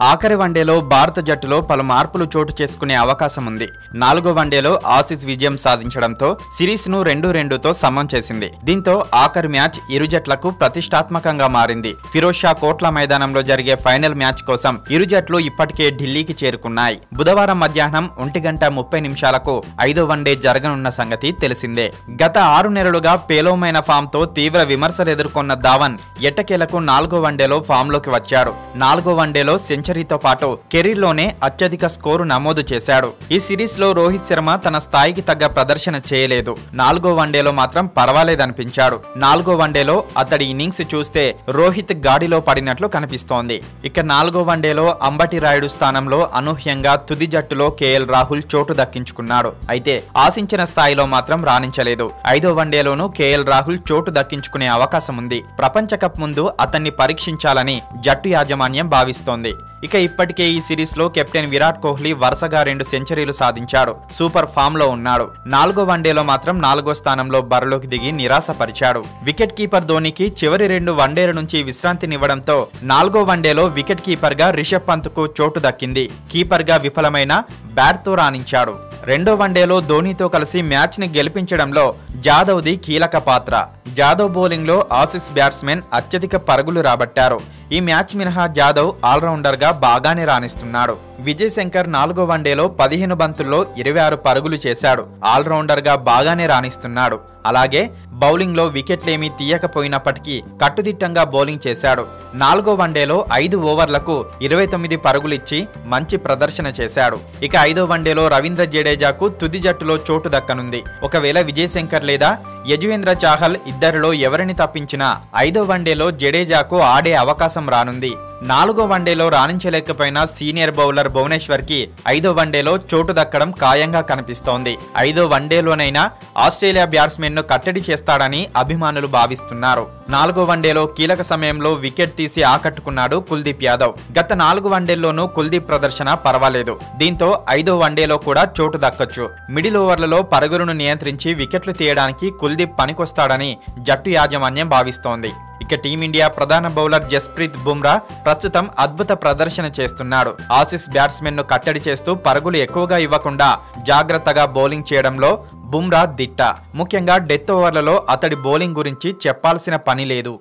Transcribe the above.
ఆఖరి వన్డేలో భారత జట్టులో పలు మార్పులు చోటు చేసుకునే అవకాశం ఉంది. 4వ వన్డేలో ఆసీస్ విజయం సాధించడంతో సిరీస్ ను 2-2తో సమం చేసింది. దీంతో ఆఖరి మ్యాచ్ ఇరు జట్లకు ప్రతిష్టాత్మకంగా మారింది. ఫిరోజ్ షా కోట్ల మైదానంలో జరిగే ఫైనల్ మ్యాచ్ కోసం ఇరు జట్లు ఇప్పటికే ఢిల్లీకి చేరుకున్నాయి. బుధవారం మధ్యాహ్నం 1:30 5వ వన్డే జరగనున్న సంగతి తెలిసిందే. గత 6 నెలలుగా పేలవమైన ఫామ్ తో తీవ్ర విమర్శలు ఎదుర్కొన్న ధావన్ ఎట్టకేలకు 4వ వన్డేలో ఫామ్ లోకి వచ్చాడు. 4వ వన్డేలో సెంచరీతో పాటు కెరీర్ లోనే అత్యధిక స్కోరు నమోదు చేశాడు. ఈ సిరీస్ లో రోహిత్ శర్మ తన స్థాయికి తగ్గ ప్రదర్శన చేయలేదు. 4వ వన్డేలో మాత్రం పర్వాలేదనిపించాడు. 4వ వన్డేలో అతడి ఇన్నింగ్స్ చూస్తే రోహిత్ గాడిలో పడినట్లు కనిపిస్తోంది. ఇక 4వ వన్డేలో అంబటి రాయుడు స్థానంలో అనూహ్యంగా తుది జట్టులో కేఎల్ రాహుల్ చోటు దక్కించుకున్నాడు. అయితే ఆశించిన స్థాయిలో మాత్రం రాణించలేదు. 5వ వన్డేలోనూ కేఎల్ రాహుల్ చోటు దక్కించుకునే అవకాశం ఉంది. ప్రపంచ కప్ ముందు అతన్ని పరీక్షించాలని జట్టు యాజమాన్యం భావిస్తోంది. ఇక ఇప్పటికే ఈ సిరీస్ లో కెప్టెన్ విరాట్ కోహ్లీ వరుసగా 2 సెంచరీలు సాధించాడు. సూపర్ ఫామ్ లో ఉన్నాడు. 4వ వన్డేలో మాత్రం 4వ స్థానంలో బరిలోకి దిగి నిరాశపరిచాడు. వికెట్ కీపర్ ధోనికి చివరి 2 వన్డేల నుంచి విశ్రాంతినివ్వడంతో 4వ వన్డేలో వికెట్ కీపర్ గా రిషబ్ పంత్ కు చోటు దక్కింది. కీపర్ గా విఫలమైన బ్యాట్ తో రాణించాడు. 2వ వన్డేలో ధోనీతో కలిసి మ్యాచ్ ని గెలిపించడంలో జాదవ్ది కీలక పాత్ర. జాదవ్ బౌలింగ్ లో ఆసీస్ బ్యాట్స్మెన్ అత్యధిక పరుగులు రాబట్టారు. ఈ మ్యాచ్ మినహా జాదవ్ ఆల్రౌండర్ గా బాగానే రాణిస్తున్నాడు. విజయ్ శంకర్ 4వ వన్డేలో 15 బంతుల్లో 26 పరుగులు చేశాడు. ఆల్రౌండర్ గా బాగానే రాణిస్తున్నాడు. అలాగే బౌలింగ్ లో వికెట్లేమీ తీయకపోయినప్పటికీ కట్టుదిట్టంగా బౌలింగ్ చేశాడు. 4వ వన్డేలో 5 ఓవర్లకు 29 పరుగులిచ్చి మంచి ప్రదర్శన చేశాడు. ఇక 5వ వన్డేలో రవీంద్ర జడేజాకు తుది జట్టులో చోటు దక్కనుంది. ఒకవేళ విజయ్ శంకర్ లేదా యజువేంద్ర చాహల్ ఇద్దరిలో ఎవరిని తప్పించినా 5వ వన్డేలో జడేజాకు ఆడే అవకాశం రానుంది. 4వ వన్డేలో రాణించలేకపోయిన సీనియర్ బౌలర్ భువనేశ్వర్ కి 5వ వన్డేలో చోటు దక్కడం ఖాయంగా కనిపిస్తోంది. 5వ వన్డేలోనైనా ఆస్ట్రేలియా బ్యాట్స్మెన్ ను కట్టడి చేస్తాడని అభిమానులు భావిస్తున్నారు. 4వ వన్డేలో కీలక సమయంలో వికెట్ తీసి ఆకట్టుకున్నాడు కుల్దీప్ యాదవ్. గత 4 వన్డేల్లోనూ కుల్దీప్ ప్రదర్శన పర్వాలేదు. దీంతో 5వ వన్డేలో కూడా చోటు దక్కొచ్చు. మిడిల్ ఓవర్లలో పరుగులను నియంత్రించి వికెట్లు తీయడానికి కుల్దీప్ పనికొస్తాడని జట్టు యాజమాన్యం భావిస్తోంది. ఇక టీమిండియా ప్రధాన బౌలర్ జస్ప్రీత్ బుమ్రా ప్రస్తుతం అద్భుత ప్రదర్శన చేస్తున్నాడు. ఆసీస్ బ్యాట్స్మెన్ ను కట్టడి చేస్తూ పరుగులు ఎక్కువగా ఇవ్వకుండా జాగ్రత్తగా బౌలింగ్ చేయడంలో బుమ్రా దిట్ట. ముఖ్యంగా డెత్ ఓవర్లలో అతడి బౌలింగ్ గురించి చెప్పాల్సిన పని లేదు.